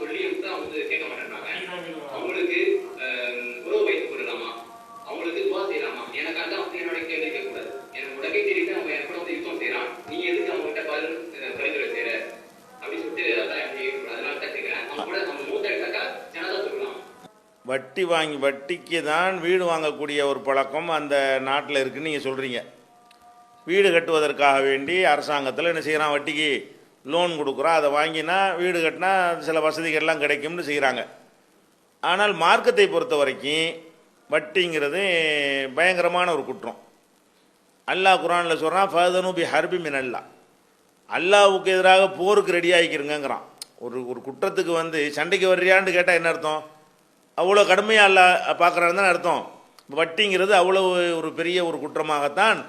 சொல்லியும் கூட அவங்க கேட்க மாட்டேன்றாங்க. அவங்களுக்கு உறவு வைத்துக் கொள்ளலாமா, அவங்களுக்கு துவா செய்யலாமா? எனக்கு அதான் வந்து என்னோட கேள்வி கேட்கக்கூடாது. எனக்கு உடனே தெரிவித்து அவங்க எனக்கு கூட வந்து யுத்தம் செய்யறான், நீ எதுக்கு அவங்க கிட்ட பரிந்துரை செய்யற அப்படின்னு சொல்லிட்டு அதான் கேட்கக்கூடாது. அதனால தான் கேட்கிறேன். அவங்க கூட நம்ம மூத்த எடுத்தாக்கா ஜனதா சொல்லலாம். வட்டி வாங்கி வட்டிக்கு தான் வீடு வாங்கக்கூடிய ஒரு பழக்கம் அந்த நாட்டில் இருக்குன்னு நீங்கள் சொல்கிறீங்க. வீடு கட்டுவதற்காக வேண்டி அரசாங்கத்தில் என்ன செய்கிறான், வட்டிக்கு லோன் கொடுக்குறோம், அதை வாங்கினா வீடு கட்டினா சில வசதிகள்லாம் கிடைக்கும்னு செய்கிறாங்க. ஆனால் மார்க்கத்தை பொறுத்த வரைக்கும் வட்டிங்கிறது பயங்கரமான ஒரு குற்றம். அல்லாஹ் குர்ஆனில் சொல்கிறான், ஃபதனு பி ஹர்பி மினல்லா, அல்லாஹ்வுக்கு எதிராக போருக்கு ரெடி ஆகிக்கிறங்கிறான். ஒரு குற்றத்துக்கு வந்து சண்டைக்கு வர்றியான்னு கேட்டால் என்ன அர்த்தம்? அவ்வளோ கடுமையாக அல்லாஹ் பார்க்குறான்னு தான் அர்த்தம். வட்டிங்கிறது அவ்வளோ ஒரு பெரிய ஒரு குற்றமாகத்தான்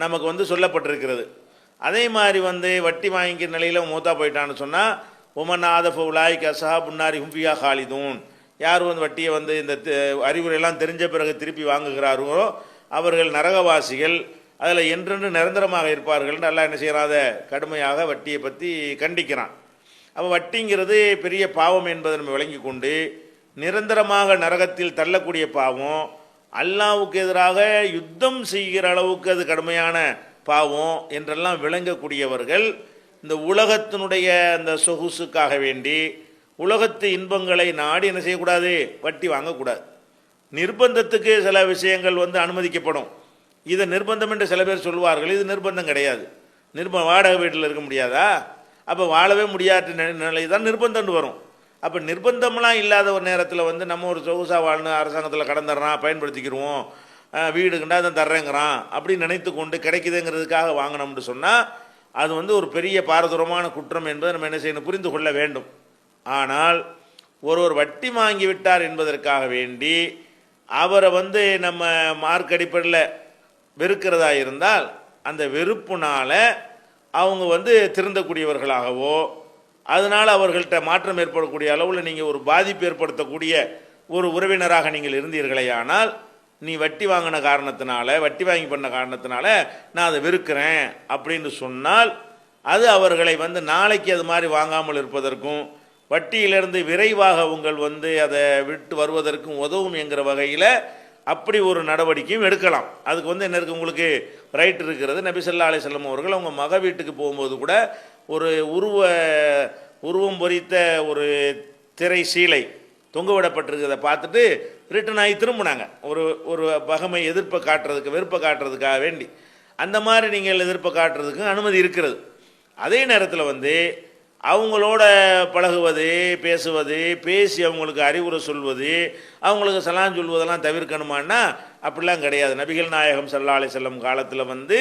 நமக்கு வந்து சொல்லப்பட்டிருக்கிறது. அதே மாதிரி வந்து வட்டி வாங்கிக்கிற நிலையில் மூத்தா போயிட்டான்னு சொன்னால், உமன் ஆதஃப உலாய்க்கு அசஹா புன்னாரி ஹும்பியா ஹாலிதூன், யார் வந்து வட்டியை வந்து இந்த அறிவுரையெல்லாம் தெரிஞ்ச பிறகு திருப்பி வாங்குகிறார்களோ அவர்கள் நரகவாசிகள், அதில் என்றென்று நிரந்தரமாக இருப்பார்கள். நல்லா என்ன செய்யறாத கடுமையாக வட்டியை பற்றி கண்டிக்கிறான். அப்போ வட்டிங்கிறது பெரிய பாவம் என்பதை நம்ம விளங்கி கொண்டு நிரந்தரமாக நரகத்தில் தள்ளக்கூடிய பாவம், அல்லாஹ்வுக்கு எதிராக யுத்தம் செய்கிற அளவுக்கு அது கடுமையான பாவம் என்றெல்லாம் விளங்கக்கூடியவர்கள் இந்த உலகத்தினுடைய அந்த சொகுசுக்காக வேண்டி உலகத்து இன்பங்களை நாடி என்ன செய்யக்கூடாது, வட்டி வாங்கக்கூடாது. நிர்பந்தத்துக்கு சில விஷயங்கள் வந்து அனுமதிக்கப்படும். இதை நிர்பந்தம் என்று சில பேர் சொல்வார்கள். இது நிர்பந்தம் கிடையாது. வாடகை வீட்டில் இருக்க முடியாதா? அப்போ வாழவே முடியாத நிலை தான் நிர்பந்தம் வரும். அப்போ நிர்பந்தம்லாம் இல்லாத ஒரு நேரத்தில் வந்து நம்ம ஒரு சொகுசாக வாழ்னு அரசாங்கத்தில் கடந்துடுறான், பயன்படுத்திக்கிடுவோம், வீடுக்குண்டா தான் தர்றேங்கிறான் அப்படின்னு நினைத்து கொண்டு கிடைக்குதுங்கிறதுக்காக வாங்கினோம்னு சொன்னால் அது வந்து ஒரு பெரிய பாரதூரமான குற்றம் என்பதை நம்ம என்ன செய்யணும், புரிந்து கொள்ள வேண்டும். ஆனால் ஒரு வட்டி வாங்கி விட்டார் என்பதற்காக வேண்டி அவரை வந்து நம்ம மார்க் அடிப்படையில் வெறுக்கிறதா இருந்தால் அந்த வெறுப்புனால் அவங்க வந்து திருந்தக்கூடியவர்களாகவோ அதனால் அவர்கள்ட்ட மாற்றம் ஏற்படக்கூடிய அளவில் நீங்கள் ஒரு பாதிப்பு ஏற்படுத்தக்கூடிய ஒரு உறவினராக நீங்கள் இருந்தீர்களே, ஆனால் நீ வட்டி வாங்கின காரணத்தினால, வட்டி வாங்கி பண்ண காரணத்தினால நான் அதை வெறுக்கிறேன் அப்படின்னு சொன்னால் அது அவர்களை வந்து நாளைக்கு அது மாதிரி வாங்காமல் இருப்பதற்கும் வட்டியிலிருந்து விரைவாக உங்கள் வந்து அதை விட்டு வருவதற்கும் உதவும் என்கிற வகையில் அப்படி ஒரு நடவடிக்கையும் எடுக்கலாம். அதுக்கு வந்து என்ன இருக்குது, உங்களுக்கு ரைட் இருக்கிறது. நபி ஸல்லல்லாஹு அலைஹி வஸல்லம் அவர்கள் அவங்க மக வீட்டுக்கு போகும்போது கூட ஒரு உருவம் பொறித்த ஒரு திரை சீலை தொங்க விடப்பட்டிருக்கிறத பார்த்துட்டு ரிட்டன் ஆகி திரும்பினாங்க. ஒரு பகமை எதிர்ப்பை காட்டுறதுக்கு, வெறுப்பை காட்டுறதுக்காக வேண்டி. அந்த மாதிரி நீங்கள் எதிர்ப்பை காட்டுறதுக்கு அனுமதி இருக்கிறது. அதே நேரத்தில் வந்து அவங்களோட பழகுவது, பேசுவது, பேசி அவங்களுக்கு அறிவுரை சொல்வது, அவங்களுக்கு சலாம் சொல்வதெல்லாம் தவிர்க்கணுமான்னா அப்படிலாம் கிடையாது. நபிகள் நாயகம் ஸல்லல்லாஹு அலைஹி வஸல்லம் காலத்தில் வந்து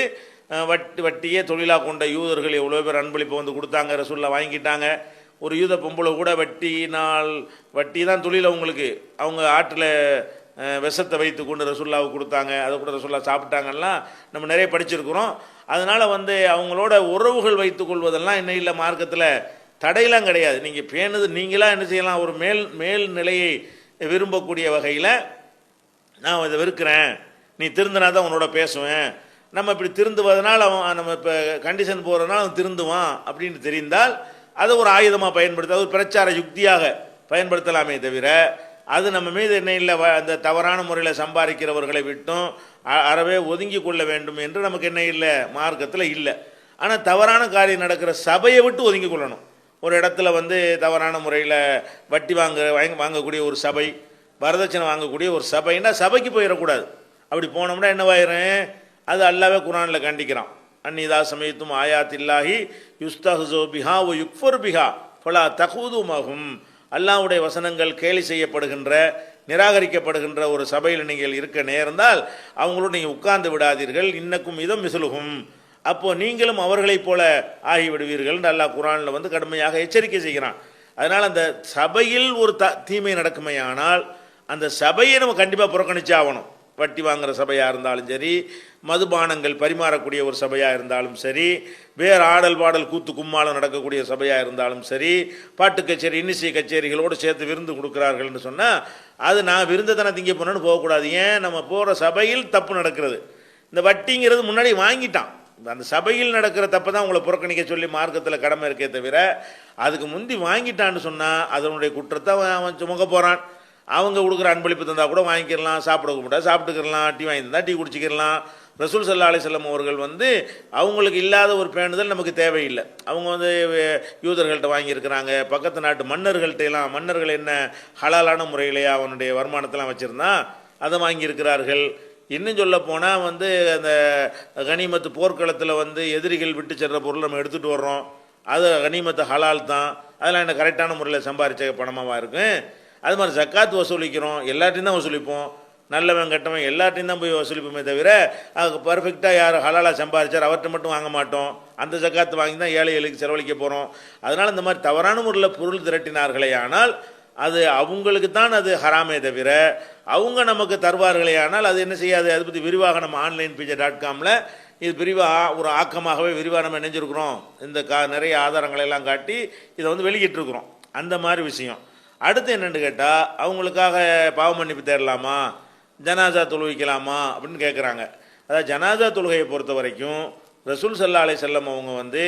வட்டியே தொழிலாக கொண்ட யூதர்கள் எவ்வளோ பேர் அன்பளிப்பை வந்து கொடுத்தாங்க, ரசூலுல்லாஹ் வாங்கிட்டாங்க. ஒரு யூத பொம்பளை கூட வட்டி தான் தொழில் அவங்களுக்கு. அவங்க ஆற்றில் விஷத்தை வைத்து கொண்டு ரசூலுல்லாஹ்வுக்கு கொடுத்தாங்க, அதை கூட ரசூலுல்லாஹ் சாப்பிட்டாங்கலாம் நம்ம நிறைய படிச்சிருக்கிறோம். அதனால் வந்து அவங்களோட உறவுகள் வைத்து கொள்வதெல்லாம் என்ன இல்லை, மார்க்கத்தில் தடையெல்லாம் கிடையாது. நீங்கள் பேணுது நீங்களாக என்ன செய்யலாம், ஒரு மேல் நிலையை விரும்பக்கூடிய வகையில் நான் இதை வெறுக்கிறேன், நீ திருந்தினா தான் உன்னோட பேசுவேன், நம்ம இப்படி திருந்துவதனால் அவன் நம்ம இப்போ கண்டிஷன் போகிறதுனால அவன் திருந்துவான் அப்படின்னு தெரிந்தால் அதை ஒரு ஆயுதமாக பயன்படுத்த, ஒரு பிரச்சார யுக்தியாக பயன்படுத்தலாமே தவிர அது நம்ம மீது என்ன இல்லை, அந்த தவறான முறையில் சம்பாதிக்கிறவர்களை விட்டும் அறவே ஒதுங்கி கொள்ள வேண்டும் என்று நமக்கு என்ன இல்லை, மார்க்கத்தில் இல்லை. ஆனால் தவறான காரியம் நடக்கிற சபையை விட்டு ஒதுங்கி கொள்ளணும். ஒரு இடத்துல வந்து தவறான முறையில் வட்டி வாங்கக்கூடிய ஒரு சபை, வரதட்சணை வாங்கக்கூடிய ஒரு சபைன்னா சபைக்கு போயிடக்கூடாது. அப்படி போனோம்னா என்னவாயிரும், அது அல்லாஹ்வே குர்ஆனில் கண்டிக்கிறான். அன்னிதா சமயத்தும் ஆயாத்தில்லாஹி யுஸ்தஹ்ஸு பிஹா வ யுக்ஃபர் பிஹா ஃபலா தகூதுமஹும், அல்லாஹ்வுடைய வசனங்கள் கேலி செய்யப்படுகின்ற, நிராகரிக்கப்படுகின்ற ஒரு சபையில் நீங்கள் இருக்க நேர்ந்தால் அவங்களோடு நீங்கள் உட்கார்ந்து விடாதீர்கள். இன்னக்கும் இதம் மிஸ்லுஹும், அப்போது நீங்களும் அவர்களைப் போல ஆகிவிடுவீர்கள் என்று அல்லாஹ் குர்ஆனில் வந்து கடுமையாக எச்சரிக்கை செய்கிறான். அதனால் அந்த சபையில் ஒரு தீமை நடக்குமையானால் அந்த சபையை நம்ம கண்டிப்பாக புறக்கணிச்சாகணும். வட்டி வாங்குகிற சபையாக இருந்தாலும் சரி, மதுபானங்கள் பரிமாறக்கூடிய ஒரு சபையாக இருந்தாலும் சரி, வேறு ஆடல் பாடல் கூத்து கும்மாளம் நடக்கக்கூடிய சபையாக இருந்தாலும் சரி, பாட்டு கச்சேரி இன்னிசை கச்சேரிகளோடு சேர்த்து விருந்து கொடுக்குறார்கள்னு சொன்னால் அது நான் விருந்தை தானே திங்க போனேன்னு போகக்கூடாது. ஏன், நம்ம போகிற சபையில் தப்பு நடக்கிறது. இந்த வட்டிங்கிறது முன்னாடி வாங்கிட்டான், அந்த சபையில் நடக்கிற தப்பை தான் உங்களை புறக்கணிக்க சொல்லி மார்க்கத்தில் கடமை இருக்கே தவிர, அதுக்கு முந்தி வாங்கிட்டான்னு சொன்னால் அதனுடைய குற்றத்தை அவன் சுமக்க போகிறான். அவங்க கொடுக்குற அன்பளிப்பு தந்தால் கூட வாங்கிக்கிறலாம், சாப்பிட கூப்பிட்டா சாப்பிட்டுக்கிறலாம், டீ வாங்கி தந்தால் டீ குடிச்சிக்கிறலாம். ரசூல் ஸல்லல்லாஹு அலைஹி வஸல்லம் அவர்கள் அவங்களுக்கு இல்லாத ஒரு பேணுதல் நமக்கு தேவையில்லை. அவங்க யூதர்கள்ட்ட வாங்கியிருக்கிறாங்க, பக்கத்து நாட்டு மன்னர்கள் என்ன ஹலாலான முறையிலேயே அவனுடைய வருமானத்தெல்லாம் வச்சுருந்தான் அதை வாங்கியிருக்கிறார்கள். இன்னும் சொல்ல போனால் அந்த கனிமத்து போர்க்களத்தில் எதிரிகள் விட்டு செல்கிற பொருள் நம்ம எடுத்துகிட்டு வர்றோம், அது கனிமத்து ஹலால் தான், அதெல்லாம் என்ன கரெக்டான முறையில் சம்பாதிச்ச பணமாக இருக்கும். அது மாதிரி ஜக்காத் வசூலிக்கிறோம், எல்லாத்தையும் தான் வசூலிப்போம், நல்லவன் கெட்டவன் எல்லாத்தையும் தான் போய் வசூலிப்போமே தவிர அது பர்ஃபெக்டாக யார் ஹலாலாக சம்பாதிச்சார் அவர்கிட்ட மட்டும் வாங்க மாட்டோம். அந்த ஜக்காத்து வாங்கி தான் ஏழைகளுக்கு செலவழிக்க போகிறோம். அதனால் இந்த மாதிரி தவறான முறையில் பொருள் திரட்டினார்களே ஆனால் அது அவங்களுக்கு தான் அது ஹராமே தவிர அவங்க நமக்கு தருவார்களே ஆனால் அது என்ன செய்யாது. அதை பற்றி விரிவாக நம்ம onlinepj.comல இது விரிவாக ஒரு ஆக்கமாகவே விரிவாக நம்ம நினைஞ்சிருக்கிறோம். இந்த நிறைய ஆதாரங்களை எல்லாம் காட்டி இதை வெளியிட்டிருக்கிறோம். அந்த மாதிரி விஷயம். அடுத்து என்னென்னு கேட்டால், அவங்களுக்காக பாவ மன்னிப்பு தேடலாமா, ஜனாசா தொழுவிக்கலாமா அப்படின்னு கேட்குறாங்க. அதாவது ஜனாசா தொழுகையை பொறுத்த வரைக்கும் ரசூல் ஸல்லல்லாஹு அலைஹி வஸல்லம் அவங்க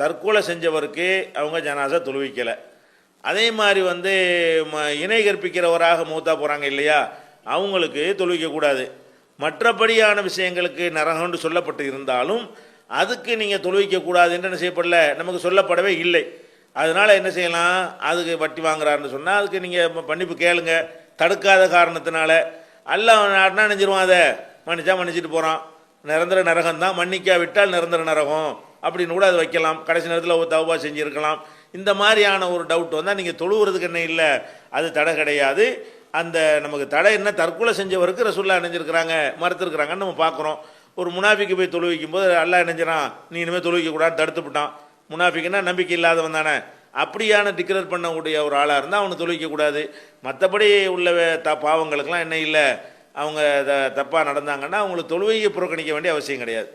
தற்கொலை செஞ்சவருக்கு அவங்க ஜனாசா தொழுவிக்கலை. அதே மாதிரி இணை கற்பிக்கிறவராக மூத்தா போகிறாங்க இல்லையா, அவங்களுக்கு தொழுவிக்கக்கூடாது. மற்றபடியான விஷயங்களுக்கு நரகம்னு சொல்லப்பட்டு இருந்தாலும் அதுக்கு நீங்கள் தொழுவிக்கக்கூடாது என்று என்ன செய்யப்படல, நமக்கு சொல்லப்படவே இல்லை. அதனால் என்ன செய்யலாம், அதுக்கு வட்டி வாங்குறாருன்னு சொன்னால் அதுக்கு நீங்கள் மன்னிப்பு கேளுங்க. தடுக்காத காரணத்தினால அல்லாஹ் நாட்டினா நினைஞ்சிருவான், அதை மன்னிச்சா மன்னிச்சிட்டு போகிறான், நிரந்தர நரகம் தான், மன்னிக்கா விட்டால் நிரந்தர நரகம் அப்படின்னு கூட அது வைக்கலாம். கடைசி நேரத்தில் ஒரு தௌபா செஞ்சுருக்கலாம். இந்த மாதிரியான ஒரு டவுட் வந்தால் நீங்கள் தொழுவுறதுக்கு என்ன இல்லை, அது தடை கிடையாது. அந்த நமக்கு தடை என்ன, தற்கொலை செஞ்சவருக்கு ரசூலுல்லாஹ் நினைஞ்சிருக்கிறாங்க, மறுத்துருக்குறாங்கன்னு நம்ம பார்க்குறோம். ஒரு முனாஃபிக்கு போய் தொழுவிக்கும் போது அல்லாஹ் நினைஞ்சிடான், நீ இனிமேல் தொழுவிக்கக்கூடாதுன்னு தடுத்துவிட்டான். முனாஃபிக்குன்னா நம்பிக்கை இல்லாதவன் தானே, அப்படியான டிக்ளேர் பண்ணக்கூடிய ஒரு ஆளாக இருந்தால் அவனை தொழுவிக்கக்கூடாது. மற்றபடி உள்ள பாவங்களுக்கெல்லாம் என்ன இல்லை, அவங்க தப்பாக நடந்தாங்கன்னா அவங்களுக்கு தொழுவையை புறக்கணிக்க வேண்டிய அவசியம் கிடையாது.